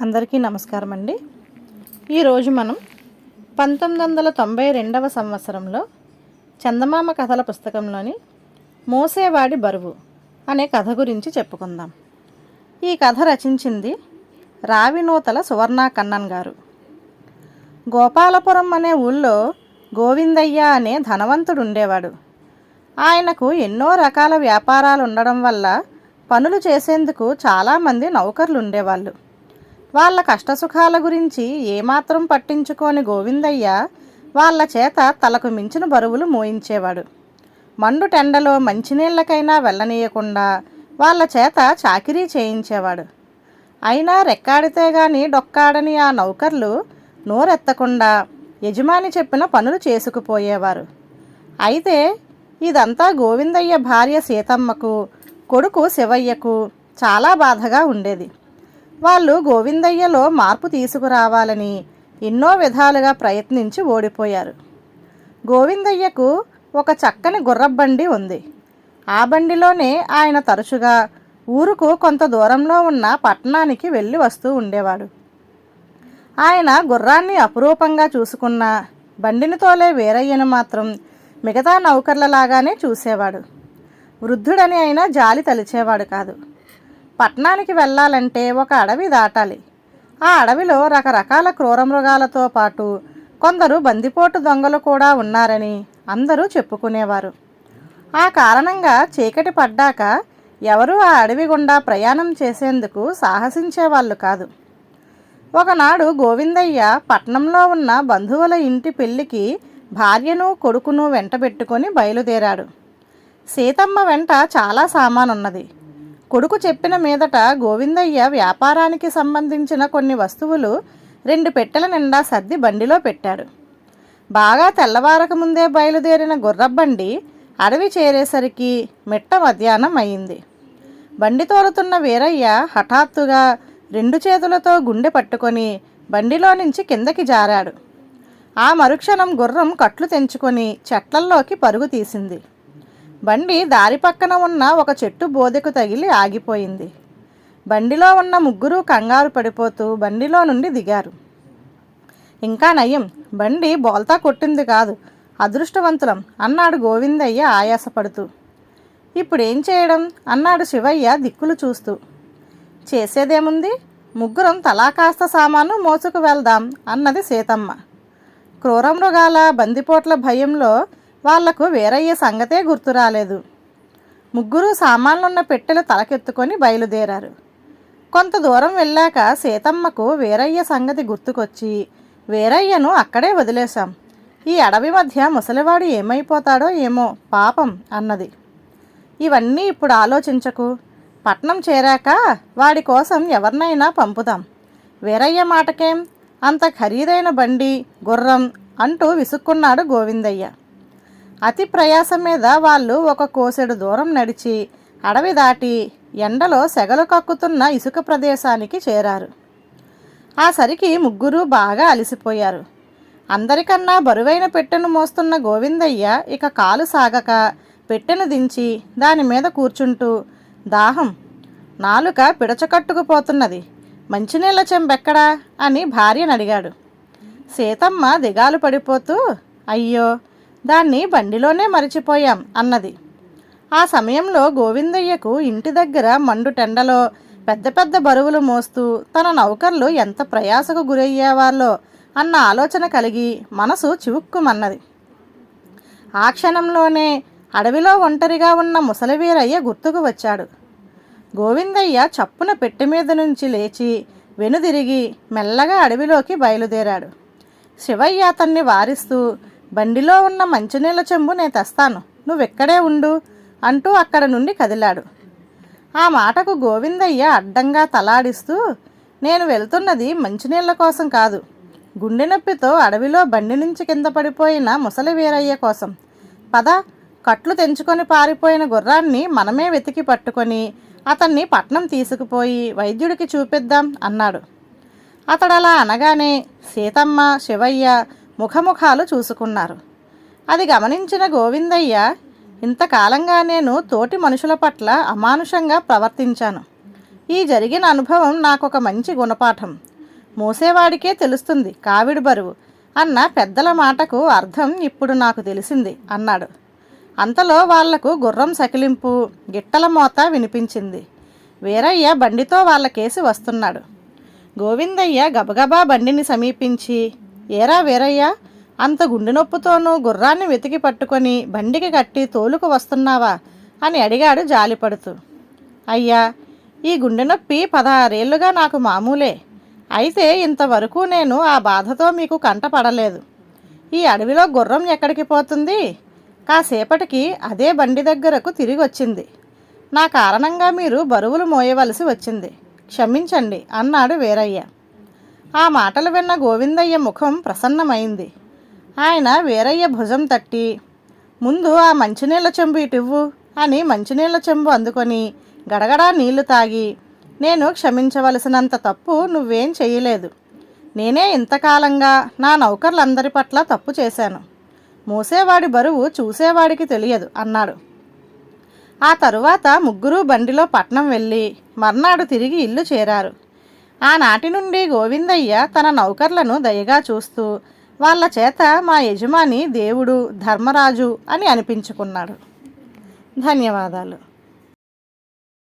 అందరికీ నమస్కారం అండి. ఈరోజు మనం 1992వ సంవత్సరంలో చందమామ కథల పుస్తకంలోని మోసేవాడి బరువు అనే కథ గురించి చెప్పుకుందాం. ఈ కథ రచించింది రావినూతల సువర్ణ కన్నన్ గారు. గోపాలపురం అనే ఊళ్ళో గోవిందయ్య అనే ధనవంతుడు ఉండేవాడు. ఆయనకు ఎన్నో రకాల వ్యాపారాలు ఉండడం వల్ల పనులు చేసేందుకు చాలామంది నౌకర్లు ఉండేవాళ్ళు. వాళ్ళ కష్టసుఖాల గురించి ఏమాత్రం పట్టించుకోని గోవిందయ్య వాళ్ళ చేత తలకు మించిన బరువులు మోయించేవాడు. మండు టెండలో మంచినీళ్ళకైనా వెళ్ళనీయకుండా వాళ్ళ చేత చాకిరీ చేయించేవాడు. అయినా రెక్కాడితే గాని డొక్కాడని ఆ నౌకర్లు నోరెత్తకుండా యజమాని చెప్పిన పనులు చేసుకుపోయేవారు. అయితే ఇదంతా గోవిందయ్య భార్య సీతమ్మకు, కొడుకు శివయ్యకు చాలా బాధగా ఉండేది. వాళ్ళు గోవిందయ్యలో మార్పు తీసుకురావాలని ఎన్నో విధాలుగా ప్రయత్నించి ఓడిపోయారు. గోవిందయ్యకు ఒక చక్కని గుర్రబండి ఉంది. ఆ బండిలోనే ఆయన తరచుగా ఊరుకు కొంత దూరంలో ఉన్న పట్టణానికి వెళ్ళి వస్తూ ఉండేవాడు. ఆయన గుర్రాన్ని అపురూపంగా చూసుకున్న బండిని తోలే వీరయ్యను మాత్రం మిగతా నౌకర్లలాగానే చూసేవాడు. వృద్ధుడని అయినా జాలి తలిచేవాడు కాదు. పట్టణానికి వెళ్ళాలంటే ఒక అడవి దాటాలి. ఆ అడవిలో రకరకాల క్రూరమృగాలతో పాటు కొందరు బందిపోటు దొంగలు కూడా ఉన్నారని అందరూ చెప్పుకునేవారు. ఆ కారణంగా చీకటి పడ్డాక ఎవరూ ఆ అడవి గుండా ప్రయాణం చేసేందుకు సాహసించేవాళ్ళు కాదు. ఒకనాడు గోవిందయ్య పట్నంలో ఉన్న బంధువుల ఇంటి పెళ్లికి భార్యను కొడుకును వెంటబెట్టుకొని బయలుదేరాడు. సీతమ్మ వెంట చాలా సామానున్నది. కొడుకు చెప్పిన మీదట గోవిందయ్య వ్యాపారానికి సంబంధించిన కొన్ని వస్తువులు 2 పెట్టెల నిండా సర్ది బండిలో పెట్టాడు. బాగా తెల్లవారక ముందే బయలుదేరిన గుర్రబండి అడవి చేరేసరికి మిట్ట మధ్యాహ్నం అయింది. బండి తోలుతున్న వీరయ్య హఠాత్తుగా 2 చేతులతో గుండె పట్టుకొని బండిలో నుంచి కిందకి జారాడు. ఆ మరుక్షణం గుర్రం కట్లు తెంచుకొని చెట్లల్లోకి పరుగు తీసింది. బండి దారి పక్కన ఉన్న ఒక చెట్టు బోదెకు తగిలి ఆగిపోయింది. బండిలో ఉన్న ముగ్గురు కంగారు పడిపోతూ బండిలో నుండి దిగారు. ఇంకా నయం, బండి బోల్తా కొట్టింది కాదు, అదృష్టవంతులం అన్నాడు గోవిందయ్య ఆయాసపడుతూ. ఇప్పుడేం చేయడం అన్నాడు శివయ్య దిక్కులు చూస్తూ. చేసేదేముంది, ముగ్గురం తలా కాస్త సామాను మోసుకు వెళ్దాం అన్నది సీతమ్మ. క్రూరమృగాల బందిపోట్ల భయంలో వాళ్లకు వీరయ్య సంగతే గుర్తురాలేదు. ముగ్గురు సామాన్లున్న పెట్టెలు తలకెత్తుకొని బయలుదేరారు. కొంత దూరం వెళ్ళాక సీతమ్మకు వీరయ్య సంగతి గుర్తుకొచ్చి వీరయ్యను అక్కడే వదిలేశాం. ఈ అడవి మధ్య ముసలివాడు ఏమైపోతాడో ఏమో పాపం అన్నది. ఇవన్నీ ఇప్పుడు ఆలోచించకు, పట్నం చేరాక వాడి కోసం ఎవరినైనా పంపుదాం. వీరయ్య మాటకేం, అంత ఖరీదైన బండి గుర్రం అంటూ విసుక్కున్నాడు గోవిందయ్య. అతి ప్రయాసం మీద వాళ్ళు ఒక కోసెడు దూరం నడిచి అడవి దాటి ఎండలో సెగలు కక్కుతున్న ఇసుక ప్రదేశానికి చేరారు. ఆ సరికి ముగ్గురు బాగా అలసిపోయారు. అందరికన్నా బరువైన పెట్టెను మోస్తున్న గోవిందయ్య ఇక కాలు సాగక పెట్టెను దించి దాని మీద కూర్చుంటూ, దాహం, నాలుక పిడచకట్టుకుపోతున్నది, మంచినీళ్ళ చెంబెక్కడా అని భార్యను అడిగాడు. సీతమ్మ దిగాలు పడిపోతూ, అయ్యో దాన్ని బండిలోనే మరిచిపోయాం అన్నది. ఆ సమయంలో గోవిందయ్యకు ఇంటి దగ్గర మండు టెండలో పెద్ద పెద్ద బరువులు మోస్తూ తన నౌకర్లు ఎంత ప్రయాసకు గురయ్యేవాళ్ళో అన్న ఆలోచన కలిగి మనసు చివుక్కుమన్నది. ఆ క్షణంలోనే అడవిలో ఒంటరిగా ఉన్న ముసలివీరయ్య గుర్తుకు వచ్చాడు. గోవిందయ్య చప్పున పెట్టె మీద నుంచి లేచి వెనుదిరిగి మెల్లగా అడవిలోకి బయలుదేరాడు. శివయ్య అతన్ని వారిస్తూ, బండిలో ఉన్న మంచినీళ్ళ చెంబు నేను తెస్తాను, నువ్వెక్కడే ఉండు అంటూ అక్కడ నుండి కదిలాడు. ఆ మాటకు గోవిందయ్య అడ్డంగా తలాడిస్తూ, నేను వెళ్తున్నది మంచినీళ్ళ కోసం కాదు, గుండె నొప్పితో అడవిలో బండి నుంచి కింద పడిపోయిన ముసలి వీరయ్య కోసం. పద, కట్లు తెంచుకొని పారిపోయిన గుర్రాన్ని మనమే వెతికి పట్టుకొని అతన్ని పట్నం తీసుకుపోయి వైద్యుడికి చూపిద్దాం అన్నాడు. అతడలా అనగానే సీతమ్మ శివయ్య ముఖముఖాలు చూసుకున్నారు. అది గమనించిన గోవిందయ్య, ఇంతకాలంగా నేను తోటి మనుషుల పట్ల అమానుషంగా ప్రవర్తించాను. ఈ జరిగిన అనుభవం నాకొక మంచి గుణపాఠం. మోసేవాడికే తెలుస్తుంది కావిడి బరువు అన్న పెద్దల మాటకు అర్థం ఇప్పుడు నాకు తెలిసింది అన్నాడు. అంతలో వాళ్లకు గుర్రం సకిలింపు, గిట్టల మోత వినిపించింది. వీరయ్య బండితో వాళ్ళకేసి వస్తున్నాడు. గోవిందయ్య గబగబా బండిని సమీపించి, ఏరా వీరయ్య, అంత గుండె నొప్పుతోనూ గుర్రాన్ని వెతికి పట్టుకొని బండికి కట్టి తోలుకు వస్తున్నావా అని అడిగాడు జాలిపడుతూ. అయ్యా, ఈ గుండె నొప్పి 16 ఏళ్లుగా నాకు మామూలే. అయితే ఇంతవరకు నేను ఆ బాధతో మీకు కంటపడలేదు. ఈ అడవిలో గుర్రం ఎక్కడికి పోతుంది? కాసేపటికి అదే బండి దగ్గరకు తిరిగి వచ్చింది. నా కారణంగా మీరు బరువులు మోయవలసి వచ్చింది, క్షమించండి అన్నాడు వీరయ్య. ఆ మాటలు విన్న గోవిందయ్య ముఖం ప్రసన్నమైంది. ఆయన వీరయ్య భుజం తట్టి, ముందు ఆ మంచినీళ్ళ చెంబు ఇటివ్వు అని మంచినీళ్ళ చెంబు అందుకొని గడగడా నీళ్లు తాగి, నేను క్షమించవలసినంత తప్పు నువ్వేం చేయలేదు. నేనే ఇంతకాలంగా నా నౌకర్లందరి పట్ల తప్పు చేశాను. మోసేవాడి బరువు చూసేవాడికి తెలియదు అన్నాడు. ఆ తరువాత ముగ్గురు బండిలో పట్నం వెళ్ళి మర్నాడు తిరిగి ఇల్లు చేరారు. ఆనాటి నుండి గోవిందయ్య తన నౌకర్లను దయగా చూస్తూ వాళ్ళ చేత మా యజమాని దేవుడు, ధర్మరాజు అని అనిపించుకున్నాడు. ధన్యవాదాలు.